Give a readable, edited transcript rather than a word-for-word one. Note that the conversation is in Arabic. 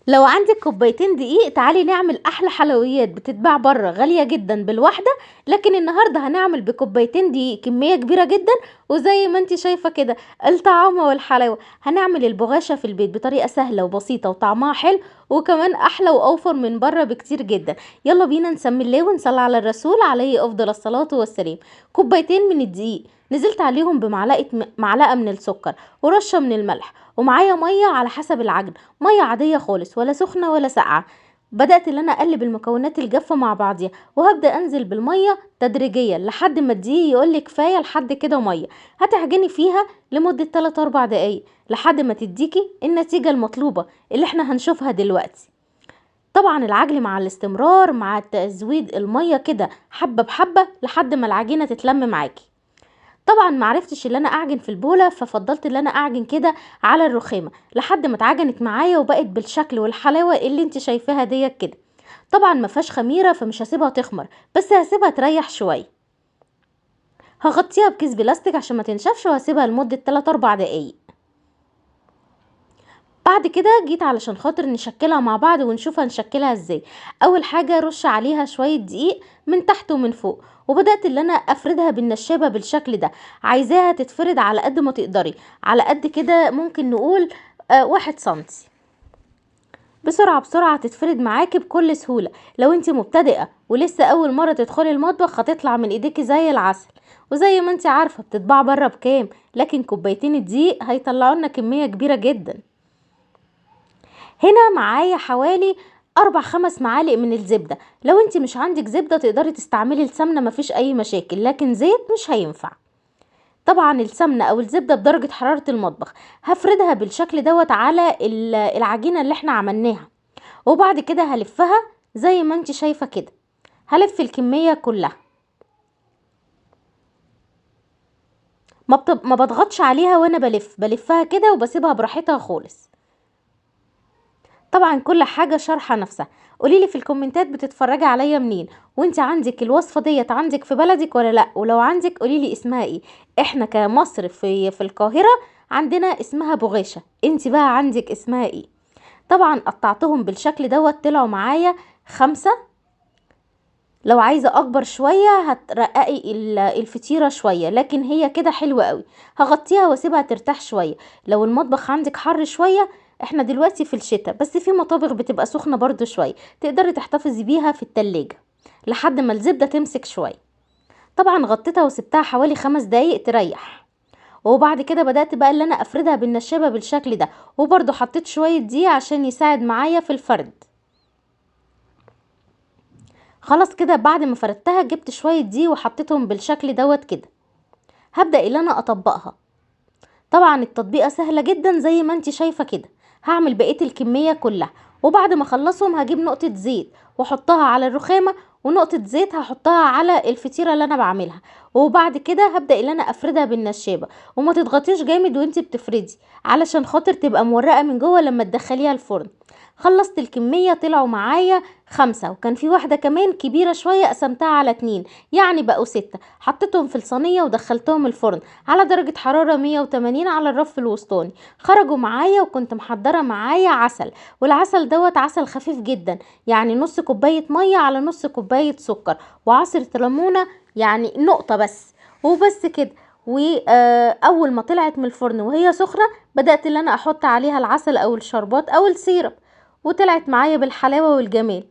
لو عندك كوبايتين دقيق تعالي نعمل احلى حلويات بتتباع بره غالية جدا بالواحدة. لكن النهاردة هنعمل بكوبايتين دقيق كمية كبيرة جدا، وزي ما انت شايفة كده الطعامة والحلاوة. هنعمل البغاشة في البيت بطريقة سهلة وبسيطة وطعمها حلو، وكمان احلى واوفر من بره بكتير جدا. يلا بينا نسمي الله ونصلي على الرسول عليه افضل الصلاة والسلام. كوبايتين من الدقيق نزلت عليهم معلقة من السكر ورشة من الملح، ومعايا مية على حسب العجن، ميه عاديه خالص ولا سخنه ولا ساقعه. بدات ان انا اقلب المكونات الجافه مع بعضيها، وهبدا انزل بالميه تدريجيا لحد ما الدقيق يقول لي كفايه لحد كده ميه. هتعجني فيها لمده 3 4 دقايق لحد ما تديكي النتيجه المطلوبه اللي احنا هنشوفها دلوقتي. طبعا العجن مع الاستمرار مع تزويد الميه كده حبه بحبه لحد ما العجينه تتلم معاكي. طبعا معرفتش اللي انا اعجن في البوله، ففضلت اللي انا اعجن كده على الرخامه لحد ما اتعجنت معايا وبقت بالشكل والحلاوه اللي انت شايفاها ديت كده. طبعا ما فيهاش خميره فمش هسيبها تخمر، بس هسيبها تريح شويه. هغطيها بكيس بلاستيك عشان ما تنشفش، وهسيبها لمده 3 4 دقايق. بعد كده جيت علشان خاطر نشكلها مع بعض ونشوف هنشكلها ازاي. اول حاجة رش عليها شوية دقيق من تحت ومن فوق، وبدأت اللي انا افردها بالنشابة بالشكل ده. عايزاها تتفرد على قد ما تقدري، على قد كده ممكن نقول 1 سنتي. بسرعة بسرعة تتفرد معاكي بكل سهولة. لو انت مبتدئة ولسه اول مرة تدخلي المطبخ هتطلع من ايديكي زي العسل. وزي ما انت عارفة بتتباع بره بكام، لكن كوبايتين الدقيق هيطلعوا لنا كمية كبيرة جدا. هنا معايا حوالي 4 5 معالق من الزبدة. لو انت مش عندك زبدة تقدري تستعملي السمنة، مفيش اي مشاكل، لكن زيت مش هينفع. طبعا السمنة او الزبدة بدرجة حرارة المطبخ. هفردها بالشكل دوت على العجينة اللي احنا عملناها، وبعد كده هلفها زي ما انت شايفة كده. هلف الكمية كلها، ما بضغطش عليها وانا بلفها كده وبسيبها براحتها خالص. طبعا كل حاجة شارحة نفسها. قوليلي في الكومنتات بتتفرجي عليا منين، وانت عندك الوصفة ديت عندك في بلدك ولا لا، ولو عندك قوليلي اسمها ايه. احنا كمصر في القاهرة عندنا اسمها بغاشة، انت بقى عندك اسمها ايه؟ طبعا قطعتهم بالشكل دوت طلعوا معايا 5. لو عايزة اكبر شوية هترققي الفطيرة شوية، لكن هي كده حلوة قوي. هغطيها واسيبها ترتاح شوية. لو المطبخ عندك حر شوية، احنا دلوقتي في الشتاء بس في مطابخ بتبقى سخنة برضو شوية، تقدري تحتفظي بيها في التلاجة لحد ما الزبدة تمسك شوية. طبعا غطيتها وسبتها حوالي 5 دقايق تريح، وبعد كده بدأت بقى اللي انا افردها بالنشابة بالشكل ده، وبرضو حطيت شوية دقيق عشان يساعد معايا في الفرد. خلاص كده بعد ما فردتها جبت شوية دقيق وحطيتهم بالشكل دوت كده. هبدأ اللي انا اطبقها. طبعا التطبيقة سهلة جدا زي ما انت شايفة كده. هعمل بقية الكمية كلها، وبعد ما اخلصهم هجيب نقطة زيت واحطها على الرخامة، ونقطة زيت هحطها على الفطيرة اللي انا بعملها. وبعد كده هبدأ اللي انا افردها بالنشابة، وما تضغطيش جامد وانت بتفردي علشان خاطر تبقى مورقة من جوه لما تدخليها الفرن. خلصت الكمية طلعوا معايا 5، وكان في واحدة كمان كبيرة شوية قسمتها على 2، يعني بقوا 6. حطيتهم في الصينية ودخلتهم الفرن على درجة حرارة 180 على الرف الوسطاني. خرجوا معايا، وكنت محضرة معايا عسل، والعسل دوت عسل خفيف جدا، يعني نص كوباية مية على نص كوباية سكر، وعصرة ليمونة يعني نقطة بس، وبس كده. واول ما طلعت من الفرن وهي سخنة بدأت اللي انا احط عليها العسل او الشربات او السيرب، وطلعت معايا بالحلاوة والجمال.